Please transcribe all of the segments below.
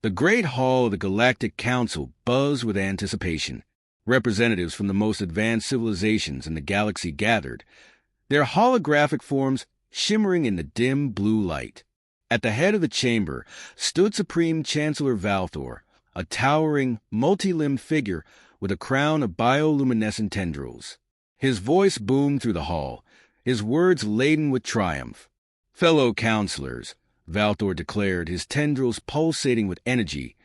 The Great Hall of the Galactic Council buzzed with anticipation. Representatives from the most advanced civilizations in the galaxy gathered, their holographic forms shimmering in the dim blue light. At the head of the chamber stood Supreme Chancellor Valthor, a towering, multi-limbed figure with a crown of bioluminescent tendrils. His voice boomed through the hall, his words laden with triumph. "Fellow counselors," Valthor declared, his tendrils pulsating with energy,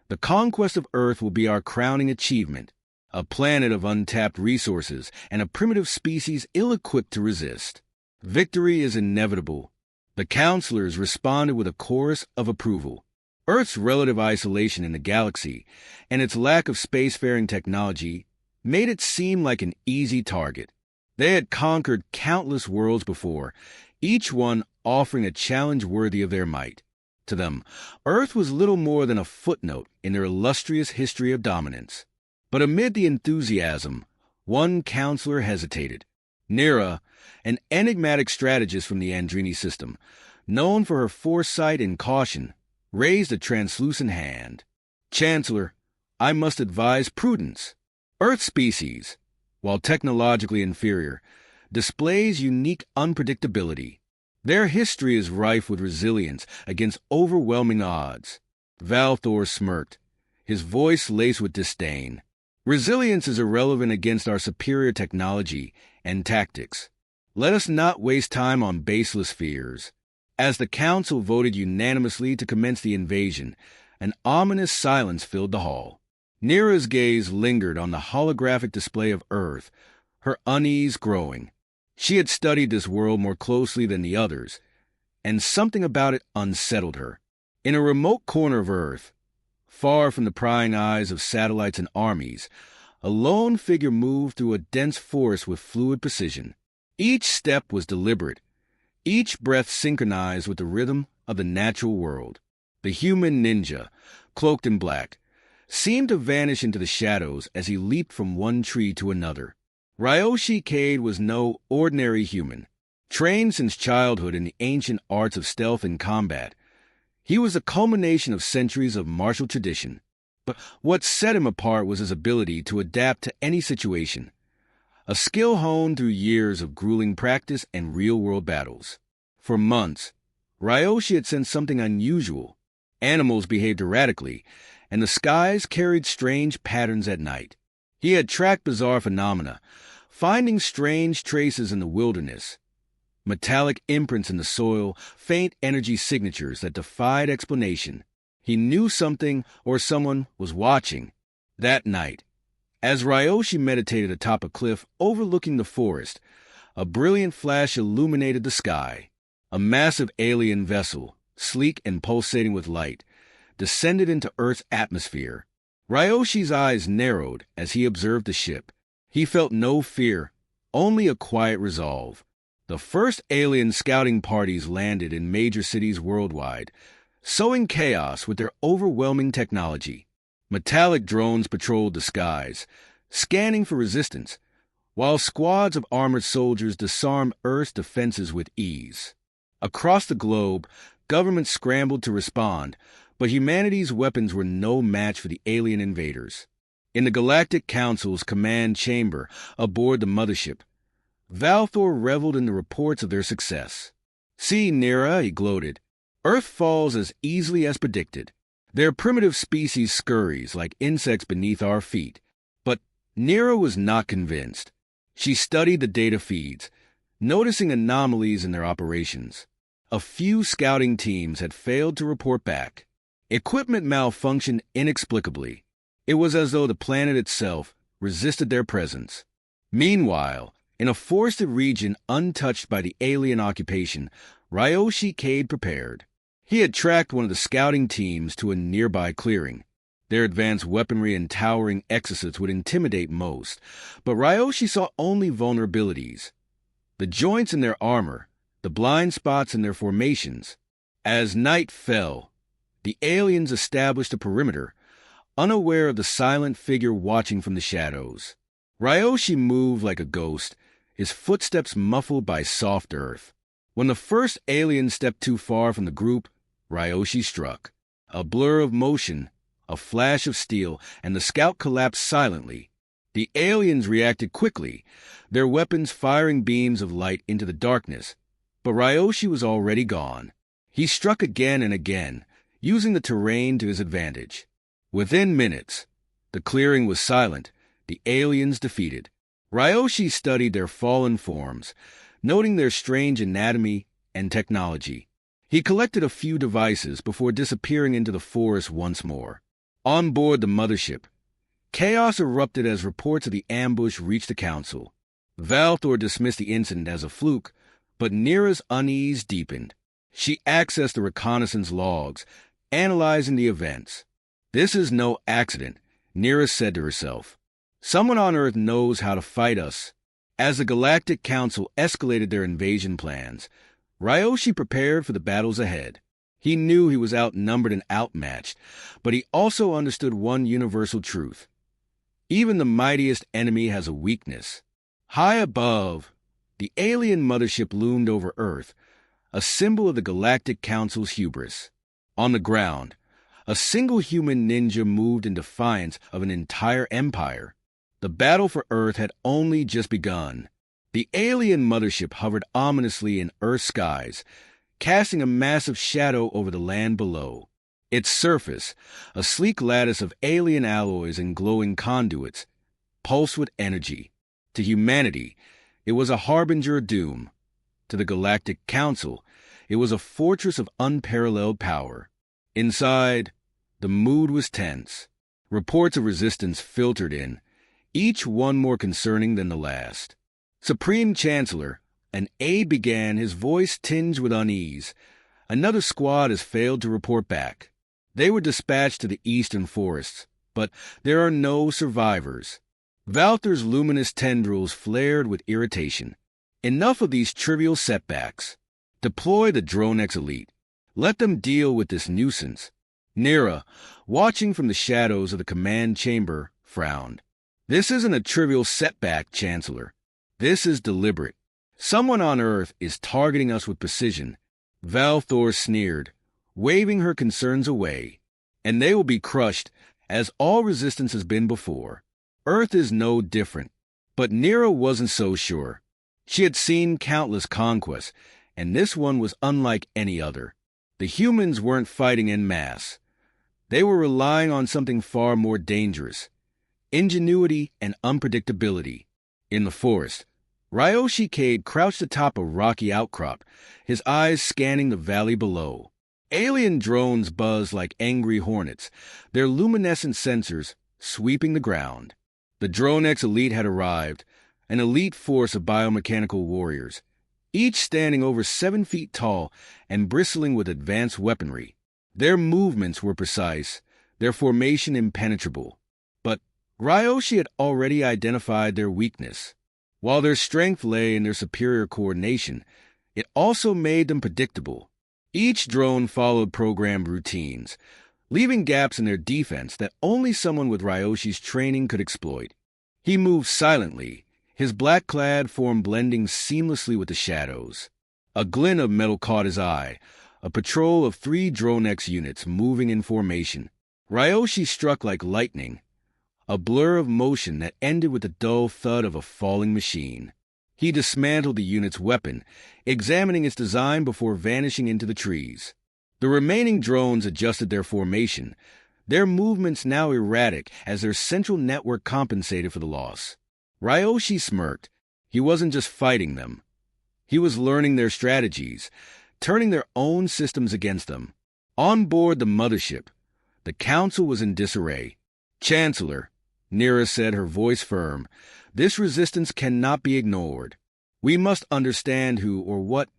"the conquest of Earth will be our crowning achievement, a planet of untapped resources and a primitive species ill-equipped to resist. Victory is inevitable." The counselors responded with a chorus of approval. Earth's relative isolation in the galaxy and its lack of spacefaring technology made it seem like an easy target. They had conquered countless worlds before, each one offering a challenge worthy of their might. To them, Earth was little more than a footnote in their illustrious history of dominance. But amid the enthusiasm, one counselor hesitated. Nira, an enigmatic strategist from the Andrini system, known for her foresight and caution, raised a translucent hand. "Chancellor, I must advise prudence. Earth species, while technologically inferior, displays unique unpredictability. Their history is rife with resilience against overwhelming odds." Valthor smirked, his voice laced with disdain. "Resilience is irrelevant against our superior technology and tactics. Let us not waste time on baseless fears." As the council voted unanimously to commence the invasion, an ominous silence filled the hall. Nira's gaze lingered on the holographic display of Earth, her unease growing. She had studied this world more closely than the others, and something about it unsettled her. In a remote corner of Earth, far from the prying eyes of satellites and armies, a lone figure moved through a dense forest with fluid precision. Each step was deliberate, each breath synchronized with the rhythm of the natural world. The human ninja, cloaked in black, seemed to vanish into the shadows as he leaped from one tree to another. Ryoshi Kade was no ordinary human. Trained since childhood in the ancient arts of stealth and combat, he was the culmination of centuries of martial tradition. But what set him apart was his ability to adapt to any situation, a skill honed through years of grueling practice and real-world battles. For months, Ryoshi had sensed something unusual. Animals behaved erratically, and the skies carried strange patterns at night. He had tracked bizarre phenomena, finding strange traces in the wilderness, metallic imprints in the soil, faint energy signatures that defied explanation. He knew something or someone was watching. That night, as Ryoshi meditated atop a cliff overlooking the forest, a brilliant flash illuminated the sky. A massive alien vessel, sleek and pulsating with light, descended into Earth's atmosphere. Ryoshi's eyes narrowed as he observed the ship. He felt no fear, only a quiet resolve. The first alien scouting parties landed in major cities worldwide, sowing chaos with their overwhelming technology. Metallic drones patrolled the skies, scanning for resistance, while squads of armored soldiers disarmed Earth's defenses with ease. Across the globe, governments scrambled to respond, but humanity's weapons were no match for the alien invaders. In the Galactic Council's command chamber aboard the mothership, Valthor reveled in the reports of their success. "See, Nira," he gloated, "Earth falls as easily as predicted. Their primitive species scurries like insects beneath our feet." But Nira was not convinced. She studied the data feeds, noticing anomalies in their operations. A few scouting teams had failed to report back. Equipment malfunctioned inexplicably. It was as though the planet itself resisted their presence. Meanwhile, in a forested region untouched by the alien occupation, Ryoshi Kade prepared. He had tracked one of the scouting teams to a nearby clearing. Their advanced weaponry and towering exosuits would intimidate most, but Ryoshi saw only vulnerabilities. The joints in their armor, the blind spots in their formations. As night fell, the aliens established a perimeter, unaware of the silent figure watching from the shadows. Ryoshi moved like a ghost, his footsteps muffled by soft earth. When the first alien stepped too far from the group, Ryoshi struck. A blur of motion, a flash of steel, and the scout collapsed silently. The aliens reacted quickly, their weapons firing beams of light into the darkness. But Ryoshi was already gone. He struck again and again, using the terrain to his advantage. Within minutes, the clearing was silent, the aliens defeated. Ryoshi studied their fallen forms, noting their strange anatomy and technology. He collected a few devices before disappearing into the forest once more. On board the mothership, chaos erupted as reports of the ambush reached the council. Valthor dismissed the incident as a fluke, but Nira's unease deepened. She accessed the reconnaissance logs, analyzing the events. "This is no accident," Nira said to herself. "Someone on Earth knows how to fight us." As the Galactic Council escalated their invasion plans, Ryoshi prepared for the battles ahead. He knew he was outnumbered and outmatched, but he also understood one universal truth. Even the mightiest enemy has a weakness. High above, the alien mothership loomed over Earth, a symbol of the Galactic Council's hubris. On the ground, a single human ninja moved in defiance of an entire empire. The battle for Earth had only just begun. The alien mothership hovered ominously in Earth's skies, casting a massive shadow over the land below. Its surface, a sleek lattice of alien alloys and glowing conduits, pulsed with energy. To humanity, it was a harbinger of doom. To the Galactic Council, it was a fortress of unparalleled power. Inside, the mood was tense. Reports of resistance filtered in, each one more concerning than the last. "Supreme Chancellor," an aide began, his voice tinged with unease. "Another squad has failed to report back. They were dispatched to the eastern forests, but there are no survivors." Valthor's luminous tendrils flared with irritation. "Enough of these trivial setbacks. Deploy the Dronex Elite. Let them deal with this nuisance." Nira, watching from the shadows of the command chamber, frowned. "This isn't a trivial setback, Chancellor. This is deliberate. Someone on Earth is targeting us with precision." Valthor sneered, waving her concerns away. "And they will be crushed, as all resistance has been before. Earth is no different." But Nira wasn't so sure. She had seen countless conquests, and this one was unlike any other. The humans weren't fighting en masse. They were relying on something far more dangerous: ingenuity and unpredictability. In the forest, Ryoshi Kade crouched atop a rocky outcrop, his eyes scanning the valley below. Alien drones buzzed like angry hornets, their luminescent sensors sweeping the ground. The Dronex Elite had arrived, an elite force of biomechanical warriors, each standing over 7 feet tall and bristling with advanced weaponry. Their movements were precise, their formation impenetrable. But Ryoshi had already identified their weakness. While their strength lay in their superior coordination, it also made them predictable. Each drone followed programmed routines, leaving gaps in their defense that only someone with Ryoshi's training could exploit. He moved silently, his black-clad form blending seamlessly with the shadows. A glint of metal caught his eye, a patrol of 3 Dronex units moving in formation. Ryoshi struck like lightning, a blur of motion that ended with the dull thud of a falling machine. He dismantled the unit's weapon, examining its design before vanishing into the trees. The remaining drones adjusted their formation, their movements now erratic as their central network compensated for the loss. Ryoshi smirked. He wasn't just fighting them. He was learning their strategies, turning their own systems against them. On board the mothership, the council was in disarray. "Chancellor," Nira said, her voice firm, "this resistance cannot be ignored. We must understand who or what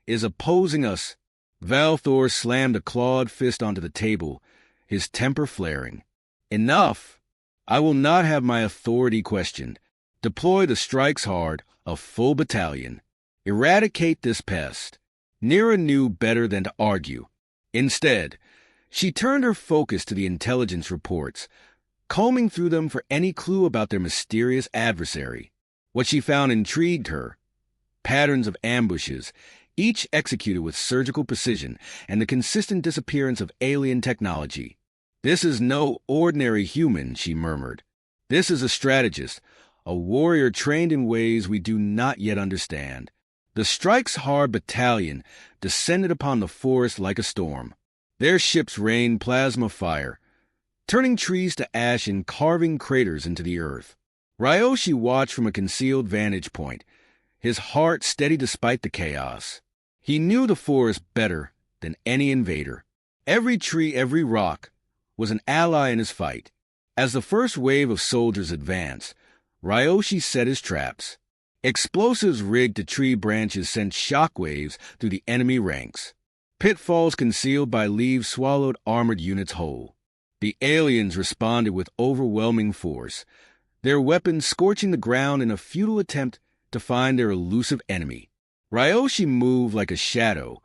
is opposing us." Valthor slammed a clawed fist onto the table, his temper flaring. "Enough! I will not have my authority questioned. Deploy the strikes hard, a full battalion. Eradicate this pest." Nira knew better than to argue. Instead, she turned her focus to the intelligence reports, combing through them for any clue about their mysterious adversary. What she found intrigued her: patterns of ambushes, each executed with surgical precision and the consistent disappearance of alien technology. "This is no ordinary human," she murmured. "This is a strategist, a warrior trained in ways we do not yet understand." The Strike's Hard battalion descended upon the forest like a storm. Their ships rained plasma fire, turning trees to ash and carving craters into the earth. Ryoshi watched from a concealed vantage point, his heart steady despite the chaos. He knew the forest better than any invader. Every tree, every rock was an ally in his fight. As the first wave of soldiers advanced, Ryoshi set his traps. Explosives rigged to tree branches sent shockwaves through the enemy ranks. Pitfalls concealed by leaves swallowed armored units whole. The aliens responded with overwhelming force, their weapons scorching the ground in a futile attempt to find their elusive enemy. Ryoshi moved like a shadow,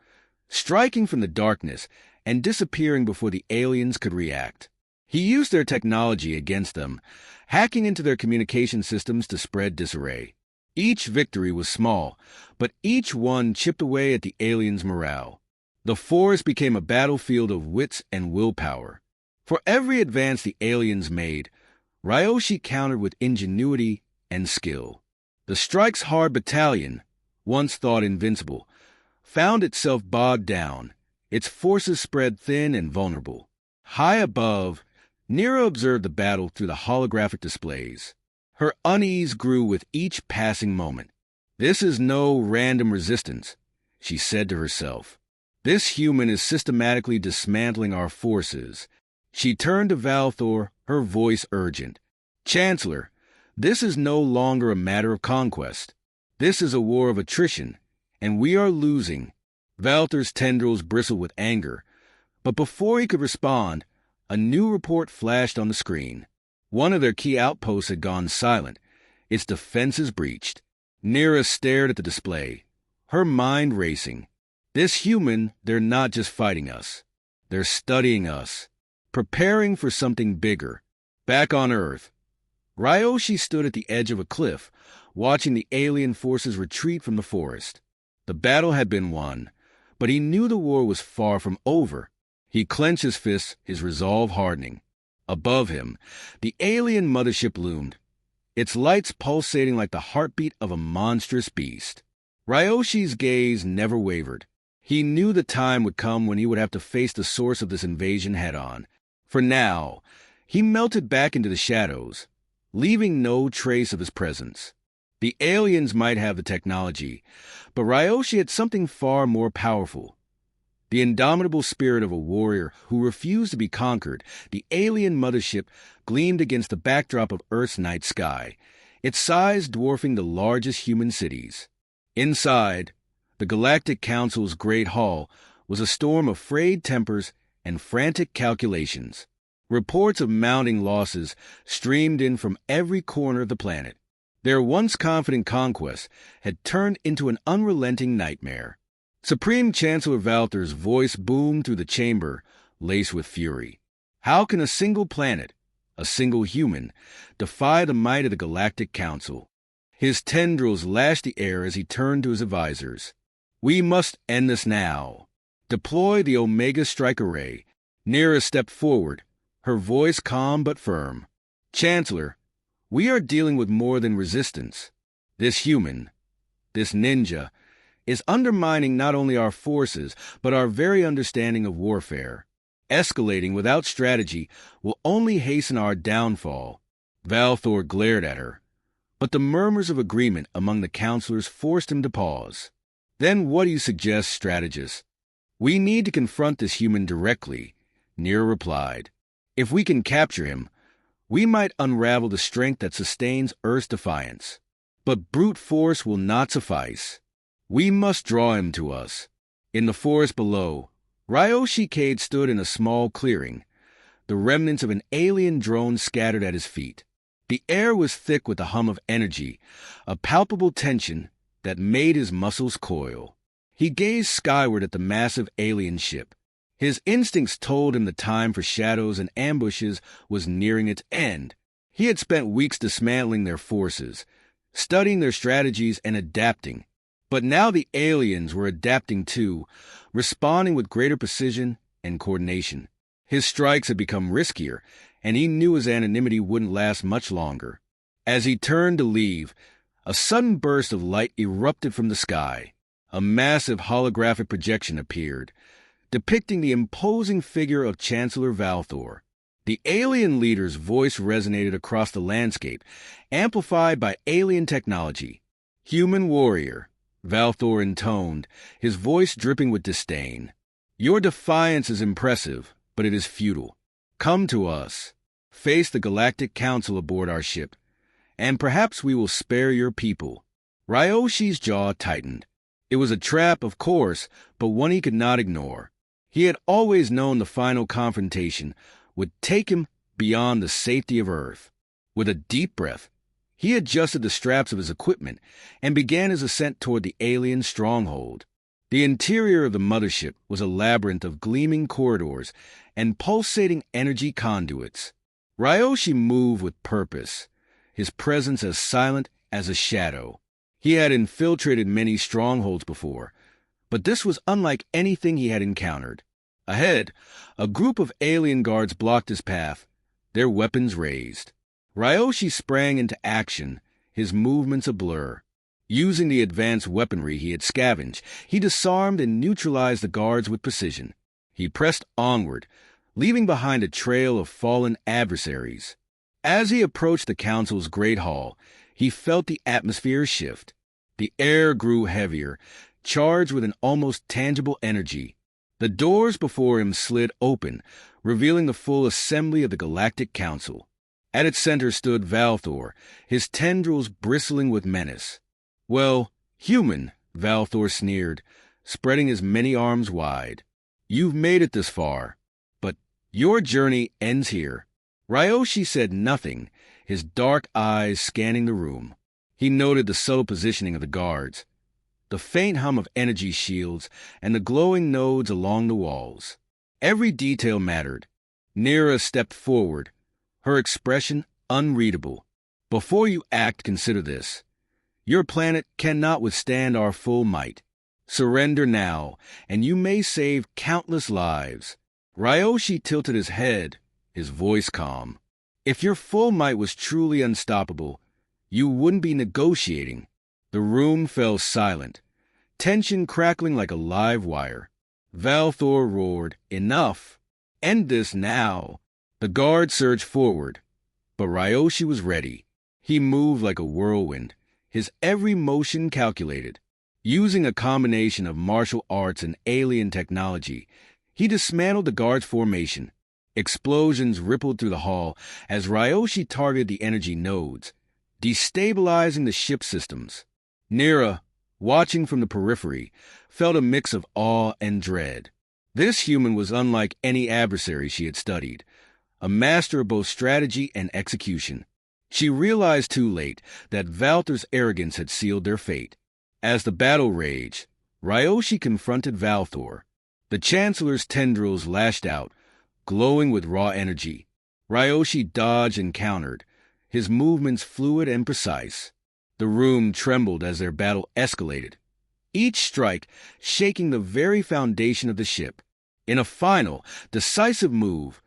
striking from the darkness and disappearing before the aliens could react. He used their technology against them, hacking into their communication systems to spread disarray. Each victory was small, but each one chipped away at the aliens' morale. The forest became a battlefield of wits and willpower. For every advance the aliens made, Ryoshi countered with ingenuity and skill. The Strike's Hard battalion, once thought invincible, found itself bogged down, its forces spread thin and vulnerable. High above, Nira observed the battle through the holographic displays. Her unease grew with each passing moment. "This is no random resistance," she said to herself. "This human is systematically dismantling our forces." She turned to Valthor, her voice urgent. "Chancellor, this is no longer a matter of conquest. This is a war of attrition, and we are losing." Valthor's tendrils bristled with anger, but before he could respond, a new report flashed on the screen. One of their key outposts had gone silent, its defenses breached. Nira stared at the display, her mind racing. This human, they're not just fighting us. They're studying us, preparing for something bigger. Back on Earth, Ryoshi stood at the edge of a cliff, watching the alien forces retreat from the forest. The battle had been won, but he knew the war was far from over. He clenched his fists, his resolve hardening. Above him, the alien mothership loomed, its lights pulsating like the heartbeat of a monstrous beast. Ryoshi's gaze never wavered. He knew the time would come when he would have to face the source of this invasion head-on. For now, he melted back into the shadows, leaving no trace of his presence. The aliens might have the technology, but Ryoshi had something far more powerful. The indomitable spirit of a warrior who refused to be conquered. The alien mothership gleamed against the backdrop of Earth's night sky, its size dwarfing the largest human cities. Inside, the Galactic Council's great hall was a storm of frayed tempers and frantic calculations. Reports of mounting losses streamed in from every corner of the planet. Their once confident conquest had turned into an unrelenting nightmare. Supreme Chancellor Valthor's voice boomed through the chamber, laced with fury. How can a single planet, a single human, defy the might of the Galactic Council? His tendrils lashed the air as he turned to his advisors. "We must end this now. Deploy the Omega Strike Array." Nira stepped forward, her voice calm but firm. "Chancellor, we are dealing with more than resistance. This human, this ninja, is undermining not only our forces, but our very understanding of warfare. Escalating without strategy will only hasten our downfall." Valthor glared at her, but the murmurs of agreement among the counselors forced him to pause. "Then what do you suggest, strategist?" "We need to confront this human directly," Nira replied. "If we can capture him, we might unravel the strength that sustains Earth's defiance. But brute force will not suffice. We must draw him to us." In the forest below, Ryoshi Kade stood in a small clearing, the remnants of an alien drone scattered at his feet. The air was thick with the hum of energy, a palpable tension that made his muscles coil. He gazed skyward at the massive alien ship. His instincts told him the time for shadows and ambushes was nearing its end. He had spent weeks dismantling their forces, studying their strategies and adapting. But now the aliens were adapting too, responding with greater precision and coordination. His strikes had become riskier, and he knew his anonymity wouldn't last much longer. As he turned to leave, a sudden burst of light erupted from the sky. A massive holographic projection appeared, depicting the imposing figure of Chancellor Valthor. The alien leader's voice resonated across the landscape, amplified by alien technology. "Human warrior," Valthor intoned, his voice dripping with disdain. "Your defiance is impressive, but it is futile. Come to us. Face the Galactic Council aboard our ship, and perhaps we will spare your people." Ryoshi's jaw tightened. It was a trap, of course, but one he could not ignore. He had always known the final confrontation would take him beyond the safety of Earth. With a deep breath, he adjusted the straps of his equipment and began his ascent toward the alien stronghold. The interior of the mothership was a labyrinth of gleaming corridors and pulsating energy conduits. Ryoshi moved with purpose, his presence as silent as a shadow. He had infiltrated many strongholds before, but this was unlike anything he had encountered. Ahead, a group of alien guards blocked his path, their weapons raised. Ryoshi sprang into action, his movements a blur. Using the advanced weaponry he had scavenged, he disarmed and neutralized the guards with precision. He pressed onward, leaving behind a trail of fallen adversaries. As he approached the council's great hall, he felt the atmosphere shift. The air grew heavier, charged with an almost tangible energy. The doors before him slid open, revealing the full assembly of the Galactic Council. At its center stood Valthor, his tendrils bristling with menace. "Well, human," Valthor sneered, spreading his many arms wide. "You've made it this far, but your journey ends here." Ryoshi said nothing, his dark eyes scanning the room. He noted the subtle positioning of the guards, the faint hum of energy shields, and the glowing nodes along the walls. Every detail mattered. Nira stepped forward, her expression unreadable. "Before you act, consider this. Your planet cannot withstand our full might. Surrender now, and you may save countless lives." Ryoshi tilted his head, his voice calm. "If your full might was truly unstoppable, you wouldn't be negotiating." The room fell silent, tension crackling like a live wire. Valthor roared, "Enough! End this now!" The guard surged forward, but Ryoshi was ready. He moved like a whirlwind, his every motion calculated. Using a combination of martial arts and alien technology, he dismantled the guard's formation. Explosions rippled through the hall as Ryoshi targeted the energy nodes, destabilizing the ship systems. Nira, watching from the periphery, felt a mix of awe and dread. This human was unlike any adversary she had studied, a master of both strategy and execution. She realized too late that Valthor's arrogance had sealed their fate. As the battle raged, Ryoshi confronted Valthor. The Chancellor's tendrils lashed out, glowing with raw energy. Ryoshi dodged and countered, his movements fluid and precise. The room trembled as their battle escalated, each strike shaking the very foundation of the ship. In a final, decisive move,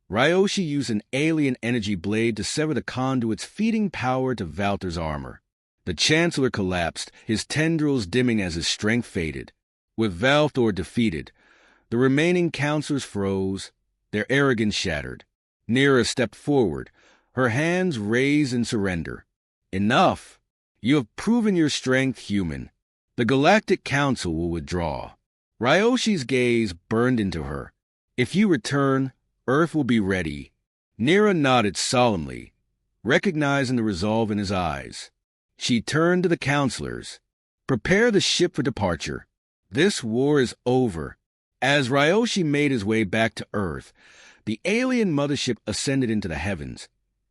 Ryoshi used an alien energy blade to sever the conduits feeding power to Valthor's armor. The Chancellor collapsed, his tendrils dimming as his strength faded. With Valthor defeated, the remaining counselors froze, their arrogance shattered. Nira stepped forward, her hands raised in surrender. "Enough! You have proven your strength, human. The Galactic Council will withdraw." Ryoshi's gaze burned into her. "If you return, Earth will be ready." Nira nodded solemnly, recognizing the resolve in his eyes. She turned to the counselors. "Prepare the ship for departure. This war is over." As Ryoshi made his way back to Earth, the alien mothership ascended into the heavens,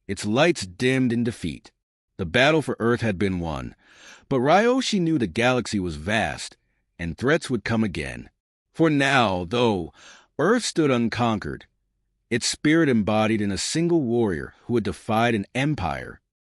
its lights dimmed in defeat. The battle for Earth had been won, but Ryoshi knew the galaxy was vast, and threats would come again. For now, though, Earth stood unconquered, its spirit embodied in a single warrior who had defied an empire.